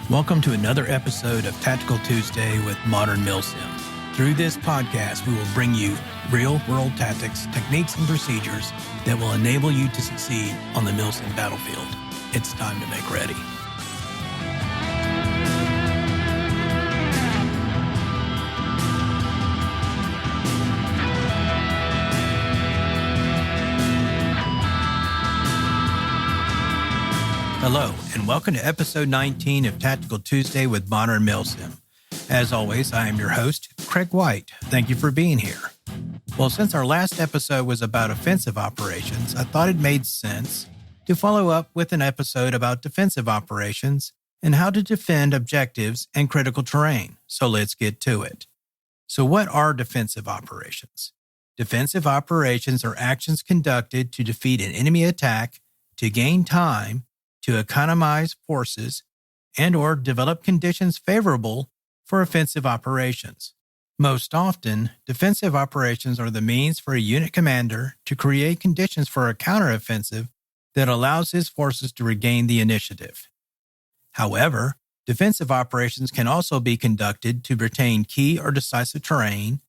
Welcome to another episode of Tactical Tuesday with Modern Milsim. Through this podcast, we will bring you real-world tactics, techniques, and procedures that will enable you to succeed on the Milsim battlefield. It's time to make ready. Hello, and welcome to episode 19 of Tactical Tuesday with Modern Milsim. As always, I am your host, Craig White. Thank you for being here. Well, since our last episode was about offensive operations, I thought it made sense to follow up with an episode about defensive operations and how to defend objectives and critical terrain. So let's get to it. So what are defensive operations? Defensive operations are actions conducted to defeat an enemy attack, to gain time, to economize forces, and or develop conditions favorable for offensive operations. Most often, defensive operations are the means for a unit commander to create conditions for a counteroffensive that allows his forces to regain the initiative. However, defensive operations can also be conducted to retain key or decisive terrain,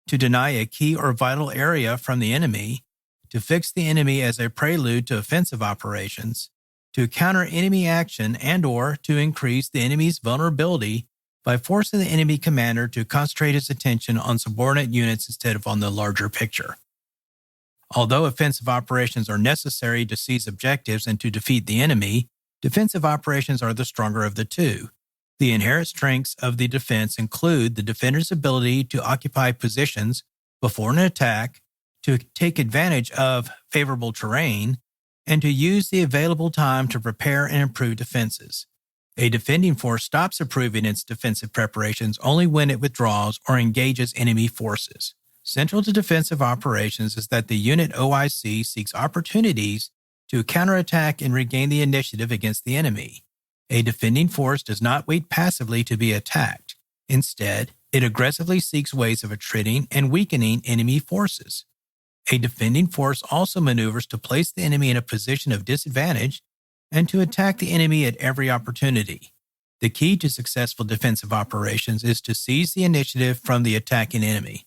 to deny a key or vital area from the enemy, to fix the enemy as a prelude to offensive operations, to counter enemy action and or to increase the enemy's vulnerability by forcing the enemy commander to concentrate his attention on subordinate units instead of on the larger picture. Although offensive operations are necessary to seize objectives and to defeat the enemy, defensive operations are the stronger of the two. The inherent strengths of the defense include the defender's ability to occupy positions before an attack, to take advantage of favorable terrain, and to use the available time to prepare and improve defenses. A defending force stops improving its defensive preparations only when it withdraws or engages enemy forces. Central to defensive operations is that the unit OIC seeks opportunities to counterattack and regain the initiative against the enemy. A defending force does not wait passively to be attacked. Instead, it aggressively seeks ways of attriting and weakening enemy forces. A defending force also maneuvers to place the enemy in a position of disadvantage and to attack the enemy at every opportunity. The key to successful defensive operations is to seize the initiative from the attacking enemy.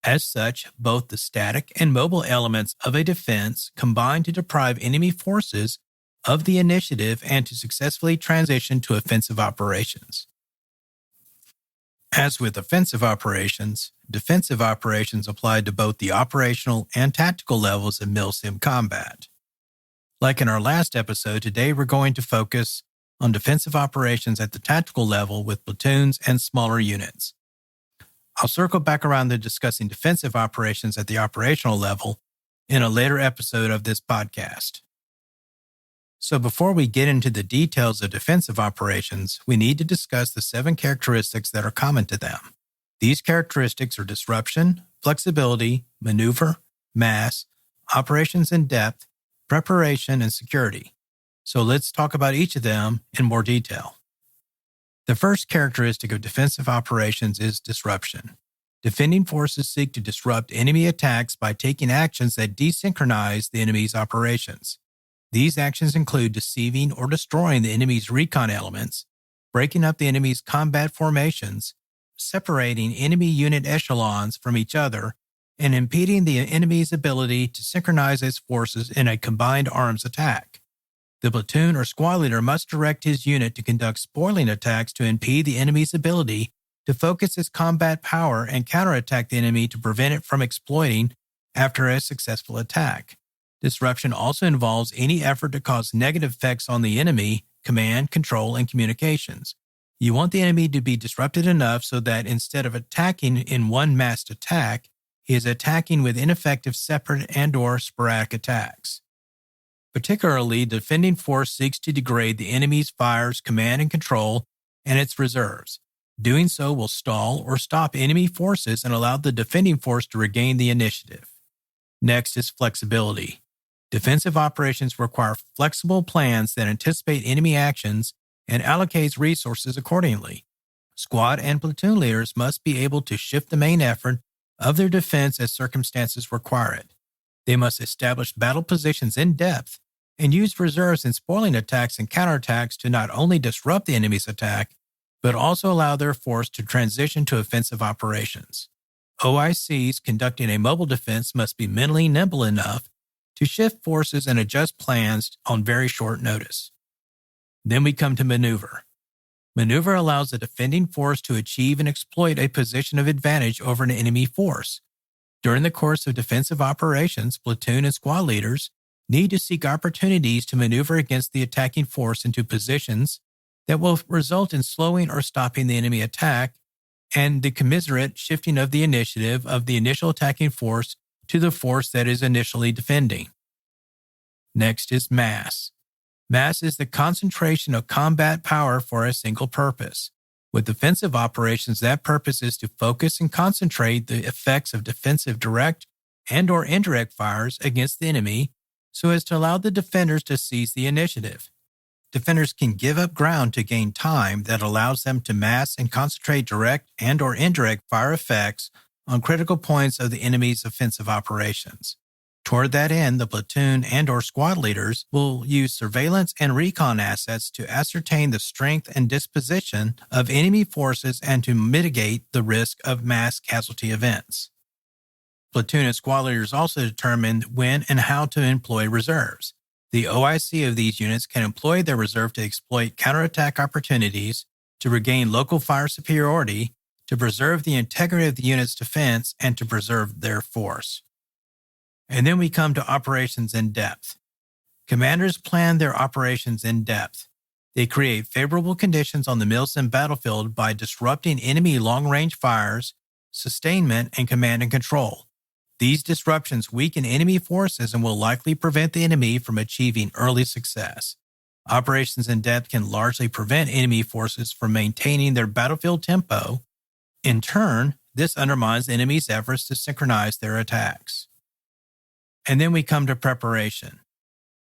As such, both the static and mobile elements of a defense combine to deprive enemy forces of the initiative and to successfully transition to offensive operations. As with offensive operations, defensive operations apply to both the operational and tactical levels of Milsim combat. Like in our last episode, today we're going to focus on defensive operations at the tactical level with platoons and smaller units. I'll circle back around to discussing defensive operations at the operational level in a later episode of this podcast. So before we get into the details of defensive operations, we need to discuss the 7 characteristics that are common to them. These characteristics are disruption, flexibility, maneuver, mass, operations in depth, preparation, and security. So let's talk about each of them in more detail. The first characteristic of defensive operations is disruption. Defending forces seek to disrupt enemy attacks by taking actions that desynchronize the enemy's operations. These actions include deceiving or destroying the enemy's recon elements, breaking up the enemy's combat formations, separating enemy unit echelons from each other, and impeding the enemy's ability to synchronize its forces in a combined arms attack. The platoon or squad leader must direct his unit to conduct spoiling attacks to impede the enemy's ability to focus its combat power and counterattack the enemy to prevent it from exploiting after a successful attack. Disruption also involves any effort to cause negative effects on the enemy, command, control, and communications. You want the enemy to be disrupted enough so that instead of attacking in one massed attack, he is attacking with ineffective separate and/or sporadic attacks. Particularly, the defending force seeks to degrade the enemy's fires, command and control, and its reserves. Doing so will stall or stop enemy forces and allow the defending force to regain the initiative. Next is flexibility. Defensive operations require flexible plans that anticipate enemy actions and allocates resources accordingly. Squad and platoon leaders must be able to shift the main effort of their defense as circumstances require it. They must establish battle positions in depth and use reserves in spoiling attacks and counterattacks to not only disrupt the enemy's attack, but also allow their force to transition to offensive operations. OICs conducting a mobile defense must be mentally nimble enough to shift forces and adjust plans on very short notice. Then we come to maneuver. Maneuver allows the defending force to achieve and exploit a position of advantage over an enemy force. During the course of defensive operations, platoon and squad leaders need to seek opportunities to maneuver against the attacking force into positions that will result in slowing or stopping the enemy attack and the commensurate shifting of the initiative of the initial attacking force to the force that is initially defending. Next is mass. Mass is the concentration of combat power for a single purpose. With defensive operations, that purpose is to focus and concentrate the effects of defensive direct and/or indirect fires against the enemy so as to allow the defenders to seize the initiative. Defenders can give up ground to gain time that allows them to mass and concentrate direct and/or indirect fire effects on critical points of the enemy's offensive operations. Toward that end, the platoon and/or squad leaders will use surveillance and recon assets to ascertain the strength and disposition of enemy forces and to mitigate the risk of mass casualty events. Platoon and squad leaders also determine when and how to employ reserves. The OIC of these units can employ their reserve to exploit counterattack opportunities, to regain local fire superiority, to preserve the integrity of the unit's defense, and to preserve their force. And then we come to operations in depth. Commanders plan their operations in depth. They create favorable conditions on the Milsim battlefield by disrupting enemy long-range fires, sustainment, and command and control. These disruptions weaken enemy forces and will likely prevent the enemy from achieving early success. Operations in depth can largely prevent enemy forces from maintaining their battlefield tempo. In turn, this undermines the enemy's efforts to synchronize their attacks. And then we come to preparation.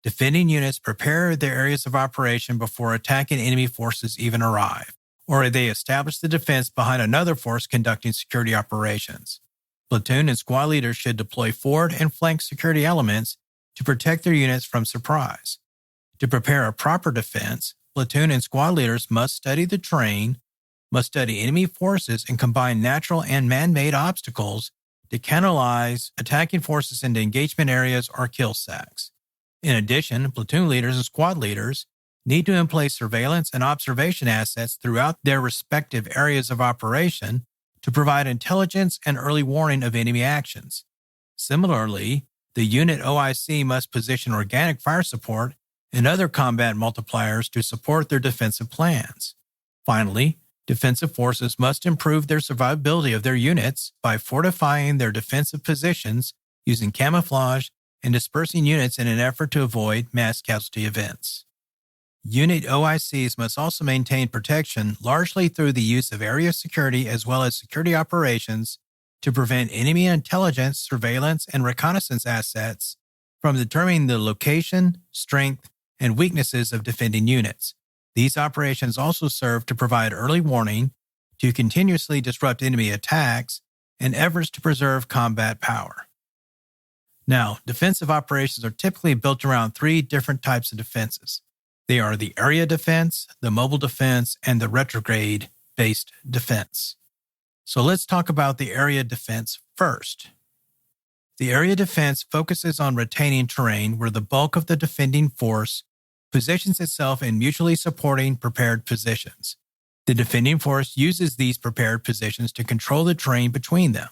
Defending units prepare their areas of operation before attacking enemy forces even arrive, or they establish the defense behind another force conducting security operations. Platoon and squad leaders should deploy forward and flank security elements to protect their units from surprise. To prepare a proper defense, platoon and squad leaders must study the terrain, must study enemy forces, and combine natural and man-made obstacles to canalize attacking forces into engagement areas or kill sacks. In addition, platoon leaders and squad leaders need to employ surveillance and observation assets throughout their respective areas of operation to provide intelligence and early warning of enemy actions. Similarly, the unit OIC must position organic fire support and other combat multipliers to support their defensive plans. Finally, defensive forces must improve their survivability of their units by fortifying their defensive positions using camouflage and dispersing units in an effort to avoid mass casualty events. Unit OICs must also maintain protection largely through the use of area security as well as security operations to prevent enemy intelligence, surveillance, and reconnaissance assets from determining the location, strength, and weaknesses of defending units. These operations also serve to provide early warning, to continuously disrupt enemy attacks, and efforts to preserve combat power. Now, defensive operations are typically built around three different types of defenses. They are the area defense, the mobile defense, and the retrograde-based defense. So let's talk about the area defense first. The area defense focuses on retaining terrain where the bulk of the defending force positions itself in mutually supporting prepared positions. The defending force uses these prepared positions to control the terrain between them.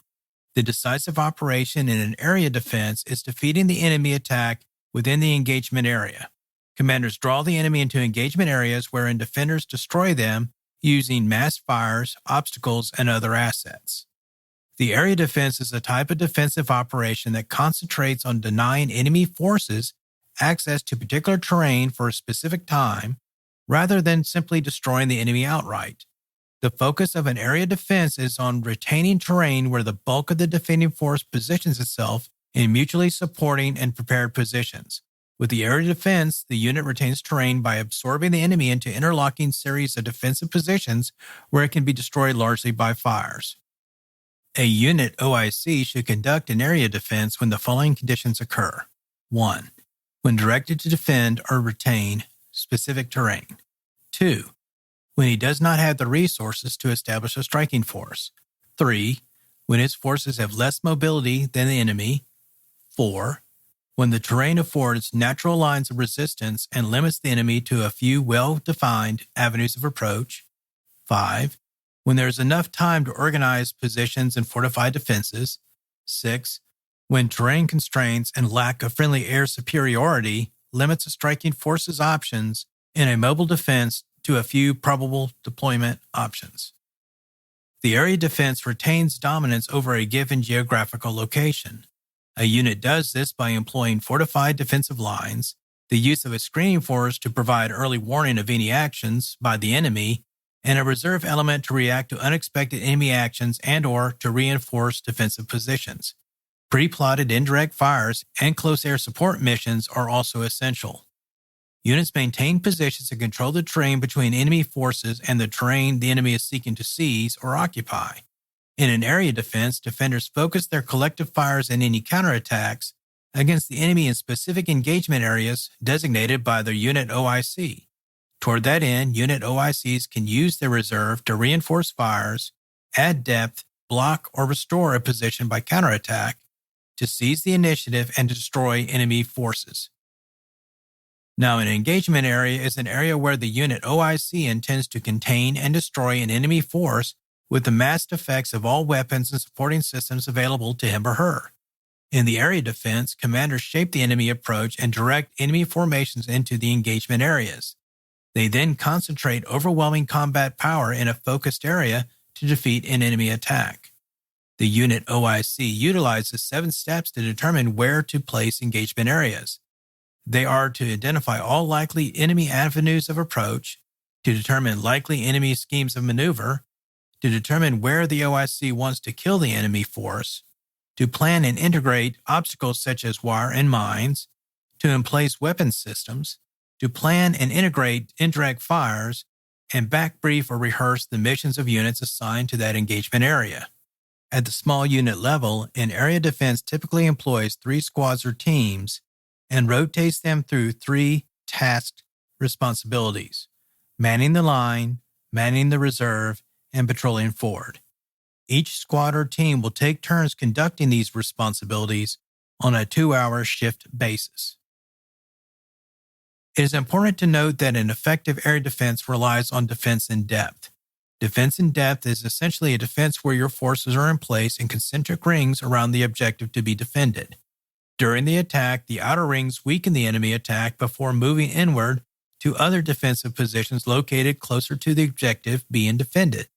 The decisive operation in an area defense is defeating the enemy attack within the engagement area. Commanders draw the enemy into engagement areas wherein defenders destroy them using mass fires, obstacles, and other assets. The area defense is a type of defensive operation that concentrates on denying enemy forces access to particular terrain for a specific time, rather than simply destroying the enemy outright. The focus of an area defense is on retaining terrain where the bulk of the defending force positions itself in mutually supporting and prepared positions. With the area defense, the unit retains terrain by absorbing the enemy into interlocking series of defensive positions where it can be destroyed largely by fires. A unit OIC should conduct an area defense when the following conditions occur. 1. when directed to defend or retain specific terrain. 2. When he does not have the resources to establish a striking force. 3. When his forces have less mobility than the enemy. 4. When the terrain affords natural lines of resistance and limits the enemy to a few well-defined avenues of approach. 5. When there is enough time to organize positions and fortify defenses. 6. When terrain constraints and lack of friendly air superiority limits a striking force's options in a mobile defense to a few probable deployment options. The area defense retains dominance over a given geographical location. A unit does this by employing fortified defensive lines, the use of a screening force to provide early warning of any actions by the enemy, and a reserve element to react to unexpected enemy actions and/or to reinforce defensive positions. Pre-plotted indirect fires and close air support missions are also essential. Units maintain positions and control the terrain between enemy forces and the terrain the enemy is seeking to seize or occupy. In an area defense, defenders focus their collective fires and any counterattacks against the enemy in specific engagement areas designated by their unit OIC. Toward that end, unit OICs can use their reserve to reinforce fires, add depth, block or restore a position by counterattack, to seize the initiative and to destroy enemy forces. Now, an engagement area is an area where the unit OIC intends to contain and destroy an enemy force with the massed effects of all weapons and supporting systems available to him or her. In the area defense, commanders shape the enemy approach and direct enemy formations into the engagement areas. They then concentrate overwhelming combat power in a focused area to defeat an enemy attack. The unit OIC utilizes 7 steps to determine where to place engagement areas. They are to identify all likely enemy avenues of approach, to determine likely enemy schemes of maneuver, to determine where the OIC wants to kill the enemy force, to plan and integrate obstacles such as wire and mines, to emplace weapon systems, to plan and integrate indirect fires, and back brief or rehearse the missions of units assigned to that engagement area. At the small unit level, an area defense typically employs 3 squads or teams and rotates them through 3 tasked responsibilities: manning the line, manning the reserve, and patrolling forward. Each squad or team will take turns conducting these responsibilities on a 2-hour shift basis. It is important to note that an effective area defense relies on defense in depth. Defense in depth is essentially a defense where your forces are in place in concentric rings around the objective to be defended. During the attack, the outer rings weaken the enemy attack before moving inward to other defensive positions located closer to the objective being defended.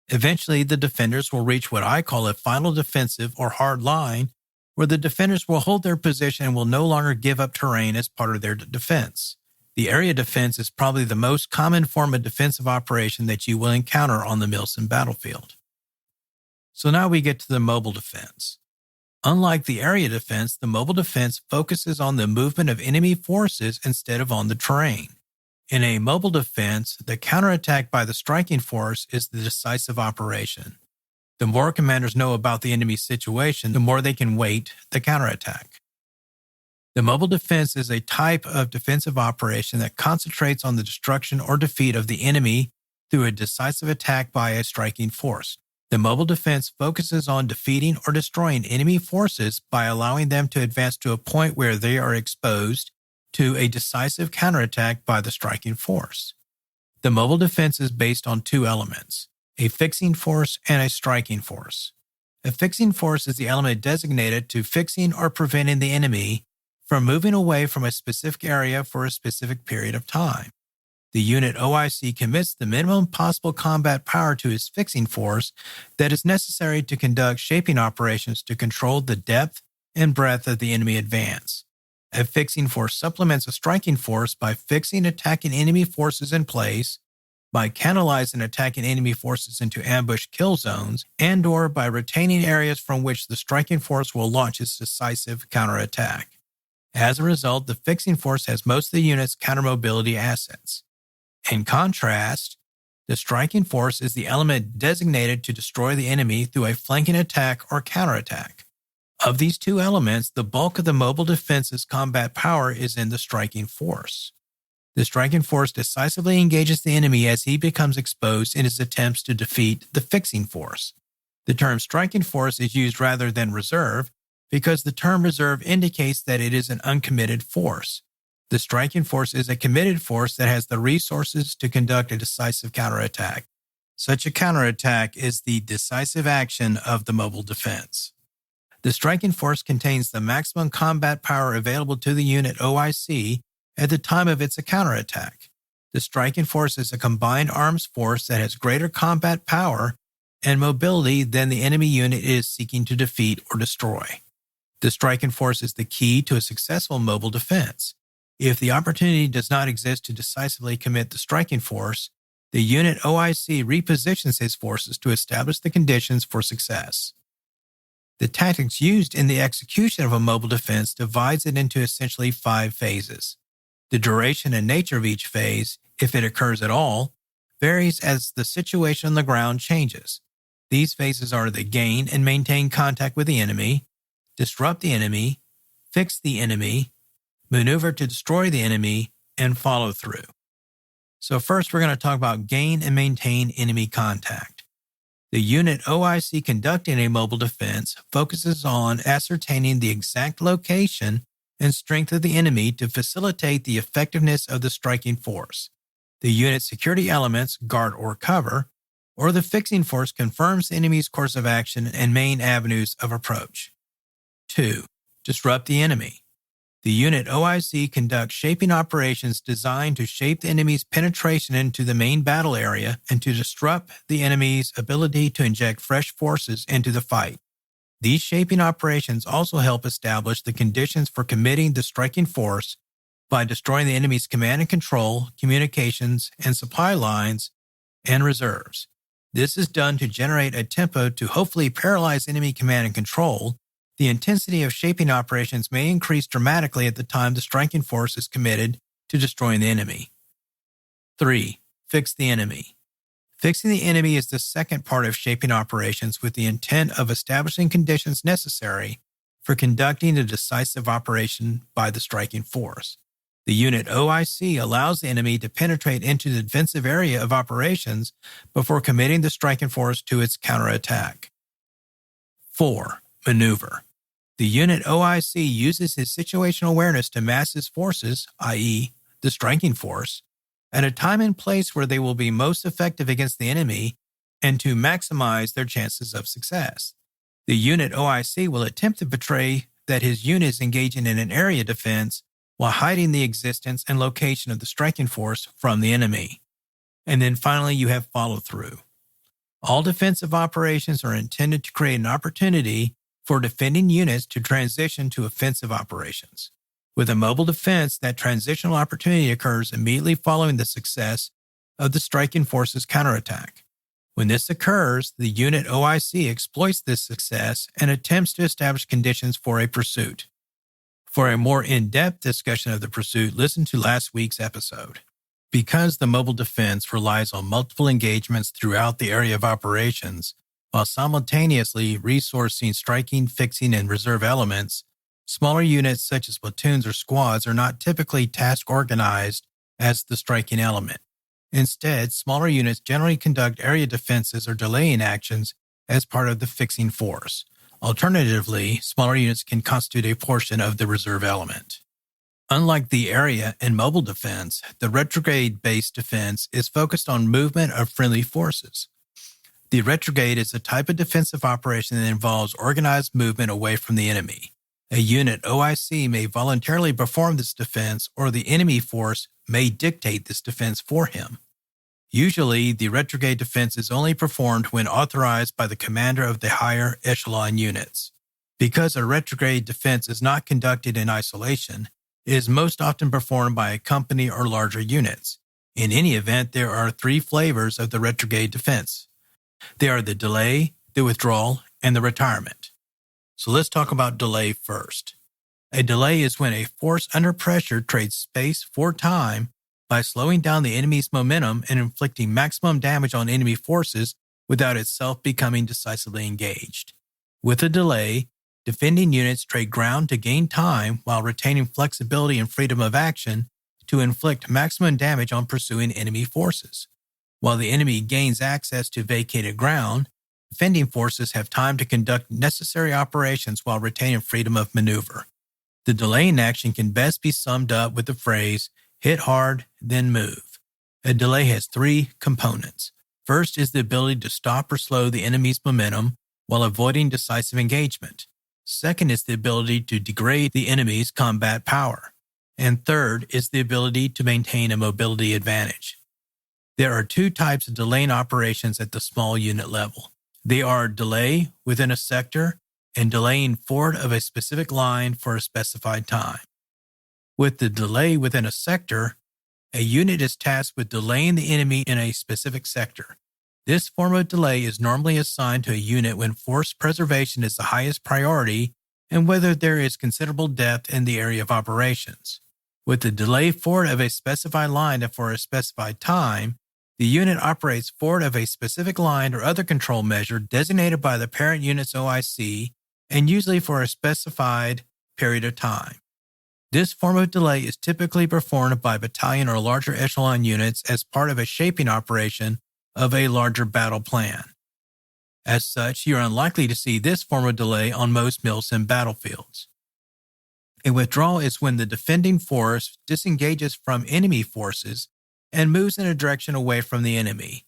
Eventually, the defenders will reach what I call a final defensive or hard line, where the defenders will hold their position and will no longer give up terrain as part of their defense. The area defense is probably the most common form of defensive operation that you will encounter on the Milsim battlefield. So now we get to the mobile defense. Unlike the area defense, the mobile defense focuses on the movement of enemy forces instead of on the terrain. In a mobile defense, the counterattack by the striking force is the decisive operation. The more commanders know about the enemy's situation, the more they can weight the counterattack. The mobile defense is a type of defensive operation that concentrates on the destruction or defeat of the enemy through a decisive attack by a striking force. The mobile defense focuses on defeating or destroying enemy forces by allowing them to advance to a point where they are exposed to a decisive counterattack by the striking force. The mobile defense is based on 2 elements: a fixing force and a striking force. A fixing force is the element designated to fixing or preventing the enemy from moving away from a specific area for a specific period of time. The unit OIC commits the minimum possible combat power to its fixing force that is necessary to conduct shaping operations to control the depth and breadth of the enemy advance. A fixing force supplements a striking force by fixing attacking enemy forces in place, by canalizing attacking enemy forces into ambush kill zones, and/or by retaining areas from which the striking force will launch its decisive counterattack. As a result, the fixing force has most of the unit's countermobility assets. In contrast, the striking force is the element designated to destroy the enemy through a flanking attack or counterattack. Of these two elements, the bulk of the mobile defense's combat power is in the striking force. The striking force decisively engages the enemy as he becomes exposed in his attempts to defeat the fixing force. The term striking force is used rather than reserve because the term reserve indicates that it is an uncommitted force. The striking force is a committed force that has the resources to conduct a decisive counterattack. Such a counterattack is the decisive action of the mobile defense. The striking force contains the maximum combat power available to the unit OIC at the time of its counterattack. The striking force is a combined arms force that has greater combat power and mobility than the enemy unit is seeking to defeat or destroy. The striking force is the key to a successful mobile defense. If the opportunity does not exist to decisively commit the striking force, the unit OIC repositions his forces to establish the conditions for success. The tactics used in the execution of a mobile defense divides it into essentially 5 phases. The duration and nature of each phase, if it occurs at all, varies as the situation on the ground changes. These phases are the gain and maintain contact with the enemy, disrupt the enemy, fix the enemy, maneuver to destroy the enemy, and follow through. So first we're going to talk about gain and maintain enemy contact. The unit OIC conducting a mobile defense focuses on ascertaining the exact location and strength of the enemy to facilitate the effectiveness of the striking force. The unit security elements, guard or cover, or the fixing force confirms the enemy's course of action and main avenues of approach. 2. Disrupt the enemy. The unit OIC conducts shaping operations designed to shape the enemy's penetration into the main battle area and to disrupt the enemy's ability to inject fresh forces into the fight. These shaping operations also help establish the conditions for committing the striking force by destroying the enemy's command and control, communications, and supply lines and reserves. This is done to generate a tempo to hopefully paralyze enemy command and control. The intensity of shaping operations may increase dramatically at the time the striking force is committed to destroying the enemy. 3. Fix the enemy. Fixing the enemy is the second part of shaping operations with the intent of establishing conditions necessary for conducting a decisive operation by the striking force. The unit OIC allows the enemy to penetrate into the defensive area of operations before committing the striking force to its counterattack. 4. Maneuver. The unit OIC uses his situational awareness to mass his forces, i.e., the striking force, at a time and place where they will be most effective against the enemy and to maximize their chances of success. The unit OIC will attempt to portray that his unit is engaging in an area defense while hiding the existence and location of the striking force from the enemy. And then finally, you have follow-through. All defensive operations are intended to create an opportunity for defending units to transition to offensive operations. With a mobile defense, that transitional opportunity occurs immediately following the success of the striking force's counterattack. When this occurs, the unit OIC exploits this success and attempts to establish conditions for a pursuit. For a more in-depth discussion of the pursuit, listen to last week's episode. Because the mobile defense relies on multiple engagements throughout the area of operations, while simultaneously resourcing striking, fixing, and reserve elements, smaller units such as platoons or squads are not typically task organized as the striking element. Instead, smaller units generally conduct area defenses or delaying actions as part of the fixing force. Alternatively, smaller units can constitute a portion of the reserve element. Unlike the area and mobile defense, the retrograde-based defense is focused on movement of friendly forces. The retrograde is a type of defensive operation that involves organized movement away from the enemy. A unit OIC may voluntarily perform this defense, or the enemy force may dictate this defense for him. Usually, the retrograde defense is only performed when authorized by the commander of the higher echelon units. Because a retrograde defense is not conducted in isolation, it is most often performed by a company or larger units. In any event, there are 3 flavors of the retrograde defense. They are the delay, the withdrawal, and the retirement. So let's talk about delay first. A delay is when a force under pressure trades space for time by slowing down the enemy's momentum and inflicting maximum damage on enemy forces without itself becoming decisively engaged. With a delay, Defending units trade ground to gain time while retaining flexibility and freedom of action to inflict maximum damage on pursuing enemy forces. While the enemy gains access to vacated ground, defending forces have time to conduct necessary operations while retaining freedom of maneuver. The delay in action can best be summed up with the phrase, hit hard, then move. A delay has three components. First is the ability to stop or slow the enemy's momentum while avoiding decisive engagement. Second is the ability to degrade the enemy's combat power. And third is the ability to maintain a mobility advantage. There are two types of delaying operations at the small unit level. They are delay within a sector and delaying forward of a specific line for a specified time. With the delay within a sector, a unit is tasked with delaying the enemy in a specific sector. This form of delay is normally assigned to a unit when force preservation is the highest priority and whether there is considerable depth in the area of operations. With the delay forward of a specified line for a specified time, the unit operates forward of a specific line or other control measure designated by the parent unit's OIC and usually for a specified period of time. This form of delay is typically performed by battalion or larger echelon units as part of a shaping operation of a larger battle plan. As such, you are unlikely to see this form of delay on most Milsim battlefields. A withdrawal is when the defending force disengages from enemy forces and moves in a direction away from the enemy.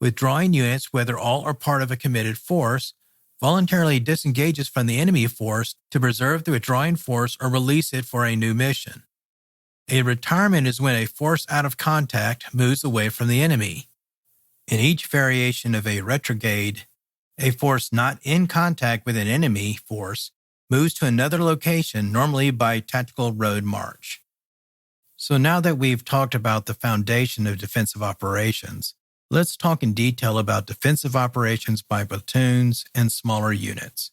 Withdrawing units, whether all or part of a committed force, voluntarily disengages from the enemy force to preserve the withdrawing force or release it for a new mission. A retirement is when a force out of contact moves away from the enemy. In each variation of a retrograde, a force not in contact with an enemy force moves to another location, normally by tactical road march. So now that we've talked about the foundation of defensive operations, let's talk in detail about defensive operations by platoons and smaller units.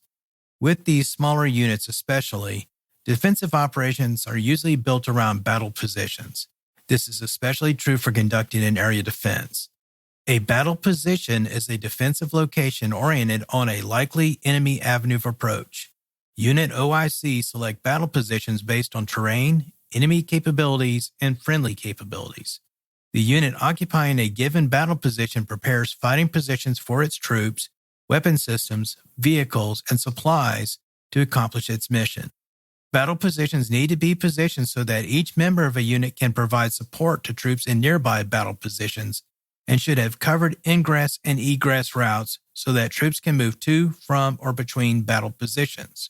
With these smaller units especially, defensive operations are usually built around battle positions. This is especially true for conducting an area defense. A battle position is a defensive location oriented on a likely enemy avenue of approach. Unit OIC select battle positions based on terrain, enemy capabilities, and friendly capabilities. The unit occupying a given battle position prepares fighting positions for its troops, weapon systems, vehicles, and supplies to accomplish its mission. Battle positions need to be positioned so that each member of a unit can provide support to troops in nearby battle positions and should have covered ingress and egress routes so that troops can move to, from, or between battle positions.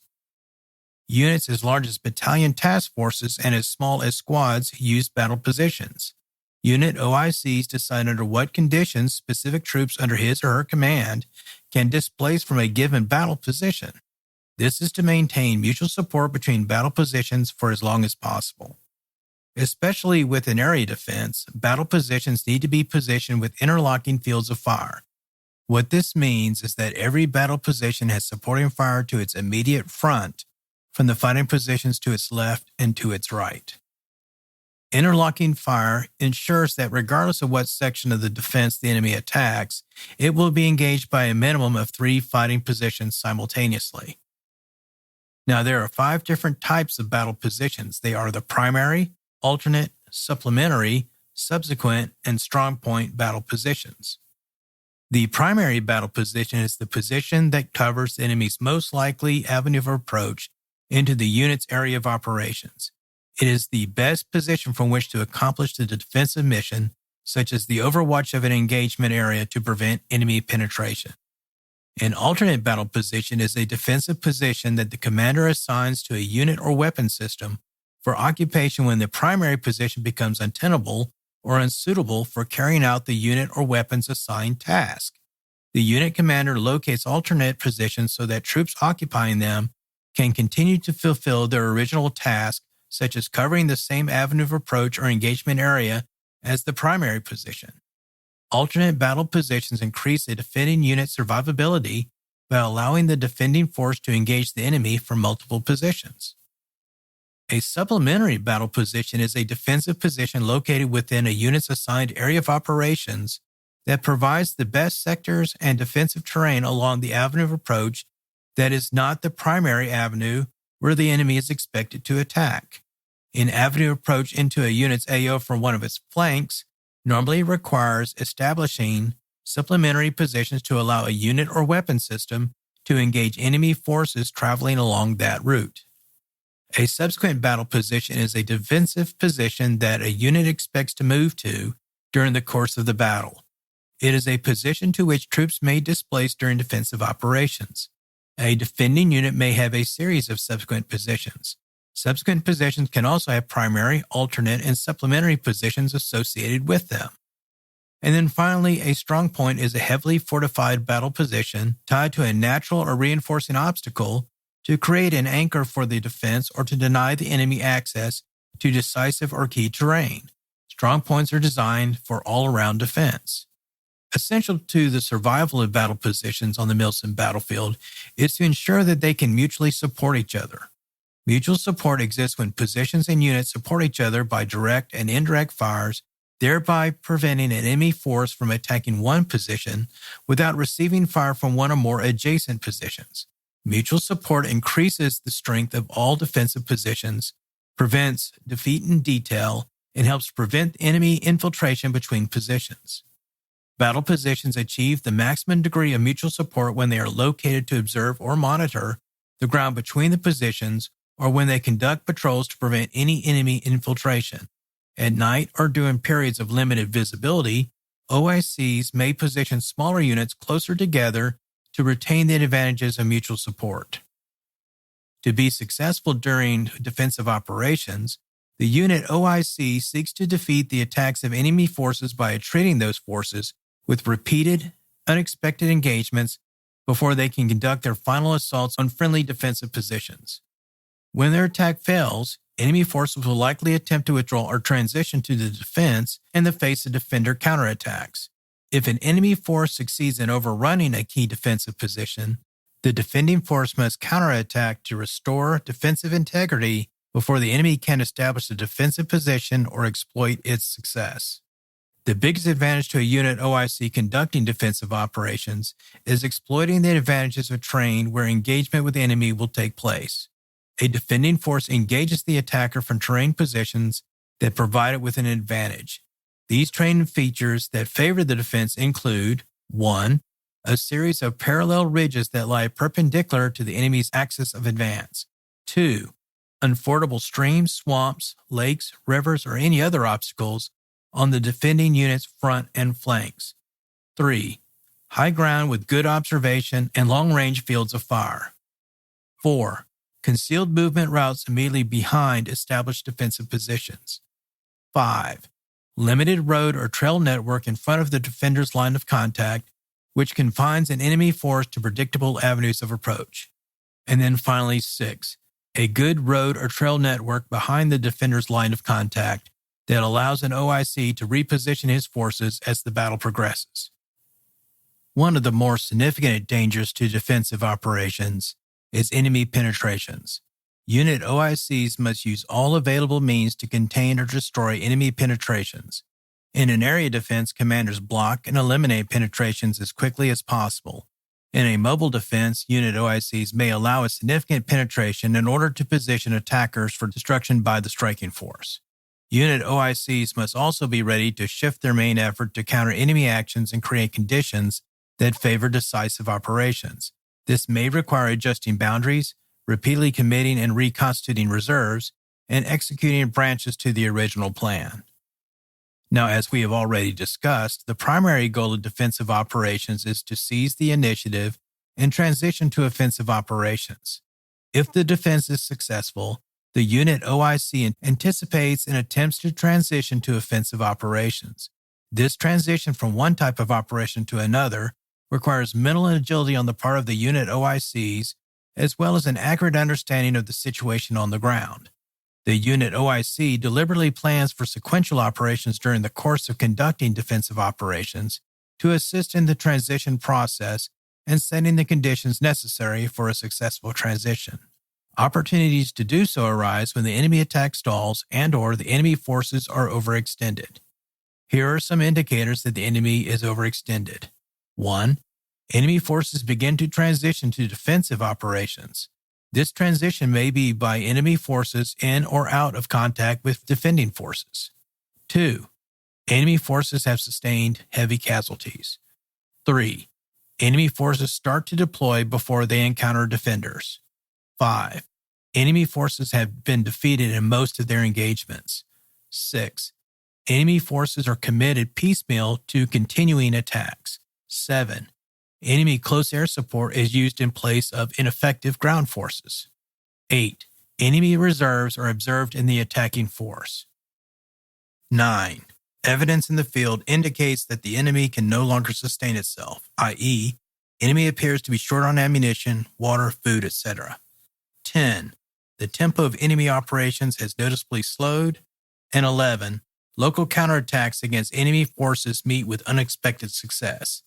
Units as large as battalion task forces and as small as squads use battle positions. Unit OICs decide under what conditions specific troops under his or her command can displace from a given battle position. This is to maintain mutual support between battle positions for as long as possible. Especially with an area defense, battle positions need to be positioned with interlocking fields of fire. What this means is that every battle position has supporting fire to its immediate front, from the fighting positions to its left and to its right. Interlocking fire ensures that regardless of what section of the defense the enemy attacks, it will be engaged by a minimum of 3 fighting positions simultaneously. Now, there are 5 different types of battle positions. They are the primary, alternate, supplementary, subsequent, and strong point battle positions. The primary battle position is the position that covers the enemy's most likely avenue of approach into the unit's area of operations. It is the best position from which to accomplish the defensive mission, such as the overwatch of an engagement area to prevent enemy penetration. An alternate battle position is a defensive position that the commander assigns to a unit or weapon system for occupation when the primary position becomes untenable or unsuitable for carrying out the unit or weapon's assigned task. The unit commander locates alternate positions so that troops occupying them can continue to fulfill their original task, such as covering the same avenue of approach or engagement area as the primary position. Alternate battle positions increase a defending unit's survivability by allowing the defending force to engage the enemy from multiple positions. A supplementary battle position is a defensive position located within a unit's assigned area of operations that provides the best sectors and defensive terrain along the avenue of approach that is not the primary avenue where the enemy is expected to attack. An avenue approach into a unit's AO from one of its flanks normally requires establishing supplementary positions to allow a unit or weapon system to engage enemy forces traveling along that route. A subsequent battle position is a defensive position that a unit expects to move to during the course of the battle. It is a position to which troops may displace during defensive operations. A defending unit may have a series of subsequent positions. Subsequent positions can also have primary, alternate, and supplementary positions associated with them. And then finally, a strong point is a heavily fortified battle position tied to a natural or reinforcing obstacle to create an anchor for the defense or to deny the enemy access to decisive or key terrain. Strong points are designed for all-around defense. Essential to the survival of battle positions on the Milsim battlefield is to ensure that they can mutually support each other. Mutual support exists when positions and units support each other by direct and indirect fires, thereby preventing an enemy force from attacking one position without receiving fire from one or more adjacent positions. Mutual support increases the strength of all defensive positions, prevents defeat in detail, and helps prevent enemy infiltration between positions. Battle positions achieve the maximum degree of mutual support when they are located to observe or monitor the ground between the positions or when they conduct patrols to prevent any enemy infiltration. At night or during periods of limited visibility, OICs may position smaller units closer together to retain the advantages of mutual support. To be successful during defensive operations, the unit OIC seeks to defeat the attacks of enemy forces by treating those forces with repeated, unexpected engagements before they can conduct their final assaults on friendly defensive positions. When their attack fails, enemy forces will likely attempt to withdraw or transition to the defense in the face of defender counterattacks. If an enemy force succeeds in overrunning a key defensive position, the defending force must counterattack to restore defensive integrity before the enemy can establish a defensive position or exploit its success. The biggest advantage to a unit OIC conducting defensive operations is exploiting the advantages of terrain where engagement with the enemy will take place. A defending force engages the attacker from terrain positions that provide it with an advantage. These terrain features that favor the defense include 1. A series of parallel ridges that lie perpendicular to the enemy's axis of advance. 2. Unfordable streams, swamps, lakes, rivers, or any other obstacles on the defending unit's front and flanks. 3. High ground with good observation and long-range fields of fire. 4. Concealed movement routes immediately behind established defensive positions. 5. Limited road or trail network in front of the defender's line of contact, which confines an enemy force to predictable avenues of approach. And then finally 6. A good road or trail network behind the defender's line of contact that allows an OIC to reposition his forces as the battle progresses. One of the more significant dangers to defensive operations is enemy penetrations. Unit OICs must use all available means to contain or destroy enemy penetrations. In an area defense, commanders block and eliminate penetrations as quickly as possible. In a mobile defense, unit OICs may allow a significant penetration in order to position attackers for destruction by the striking force. Unit OICs must also be ready to shift their main effort to counter enemy actions and create conditions that favor decisive operations. This may require adjusting boundaries, repeatedly committing and reconstituting reserves, and executing branches to the original plan. Now, as we have already discussed, the primary goal of defensive operations is to seize the initiative and transition to offensive operations. If the defense is successful, the unit OIC anticipates and attempts to transition to offensive operations. This transition from one type of operation to another requires mental agility on the part of the unit OICs, as well as an accurate understanding of the situation on the ground. The unit OIC deliberately plans for sequential operations during the course of conducting defensive operations to assist in the transition process and setting the conditions necessary for a successful transition. Opportunities to do so arise when the enemy attack stalls and/or the enemy forces are overextended. Here are some indicators that the enemy is overextended. 1. Enemy forces begin to transition to defensive operations. This transition may be by enemy forces in or out of contact with defending forces. 2. Enemy forces have sustained heavy casualties. 3. Enemy forces start to deploy before they encounter defenders. 5. Enemy forces have been defeated in most of their engagements. 6. Enemy forces are committed piecemeal to continuing attacks. 7. Enemy close air support is used in place of ineffective ground forces. 8. Enemy reserves are observed in the attacking force. 9. Evidence in the field indicates that the enemy can no longer sustain itself, i.e., enemy appears to be short on ammunition, water, food, etc. 10. The tempo of enemy operations has noticeably slowed. And 11. Local counterattacks against enemy forces meet with unexpected success.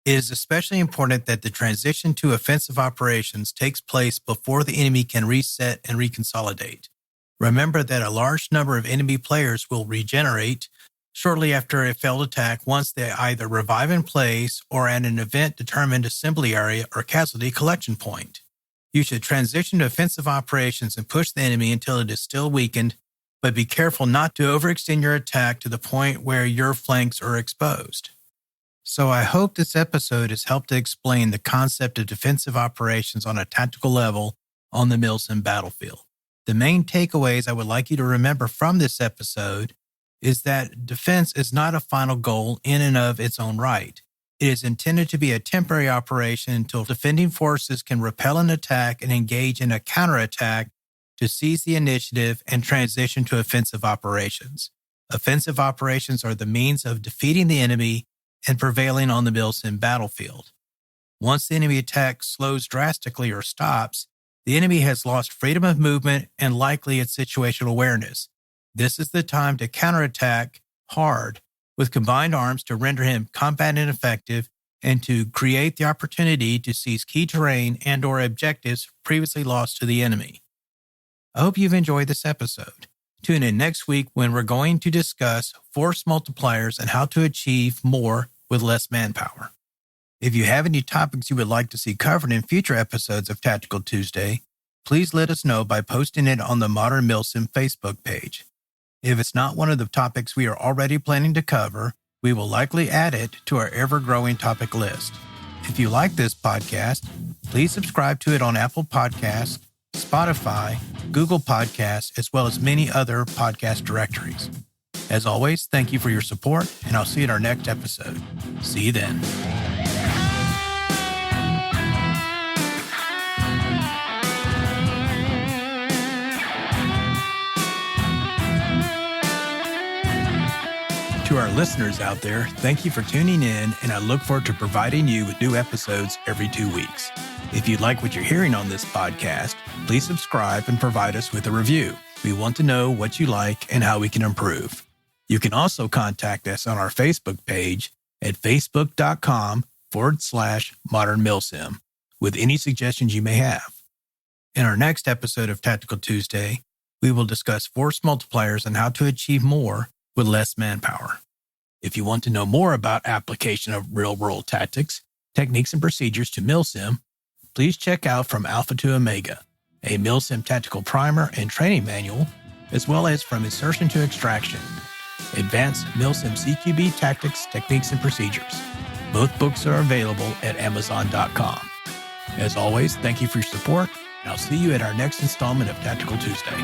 It is especially important that the transition to offensive operations takes place before the enemy can reset and reconsolidate. Remember that a large number of enemy players will regenerate shortly after a failed attack once they either revive in place or at an event-determined assembly area or casualty collection point. You should transition to offensive operations and push the enemy until it is still weakened, but be careful not to overextend your attack to the point where your flanks are exposed. So I hope this episode has helped to explain the concept of defensive operations on a tactical level on the Milsim battlefield. The main takeaways I would like you to remember from this episode is that defense is not a final goal in and of its own right. It is intended to be a temporary operation until defending forces can repel an attack and engage in a counterattack to seize the initiative and transition to offensive operations. Offensive operations are the means of defeating the enemy and prevailing on the Milsim battlefield. Once the enemy attack slows drastically or stops, the enemy has lost freedom of movement and likely its situational awareness. This is the time to counterattack hard with combined arms to render him combat ineffective and to create the opportunity to seize key terrain and/or objectives previously lost to the enemy. I hope you've enjoyed this episode. Tune in next week when we're going to discuss force multipliers and how to achieve more with less manpower. If you have any topics you would like to see covered in future episodes of Tactical Tuesday, please let us know by posting it on the Modern Milsim Facebook page. If it's not one of the topics we are already planning to cover, we will likely add it to our ever-growing topic list. If you like this podcast, please subscribe to it on Apple Podcasts, Spotify, Google Podcasts, as well as many other podcast directories. As always, thank you for your support, and I'll see you in our next episode. See you then. To our listeners out there, thank you for tuning in, and I look forward to providing you with new episodes every 2 weeks. If you like what you're hearing on this podcast, please subscribe and provide us with a review. We want to know what you like and how we can improve. You can also contact us on our Facebook page at facebook.com/Modern Milsim with any suggestions you may have. In our next episode of Tactical Tuesday, we will discuss force multipliers and how to achieve more with less manpower. If you want to know more about application of real-world tactics, techniques, and procedures to Milsim, please check out From Alpha to Omega, a Milsim tactical primer and training manual, as well as From Insertion to Extraction, Advanced Milsim CQB Tactics, Techniques, and Procedures. Both books are available at Amazon.com. As always, thank you for your support, and I'll see you at our next installment of Tactical Tuesday.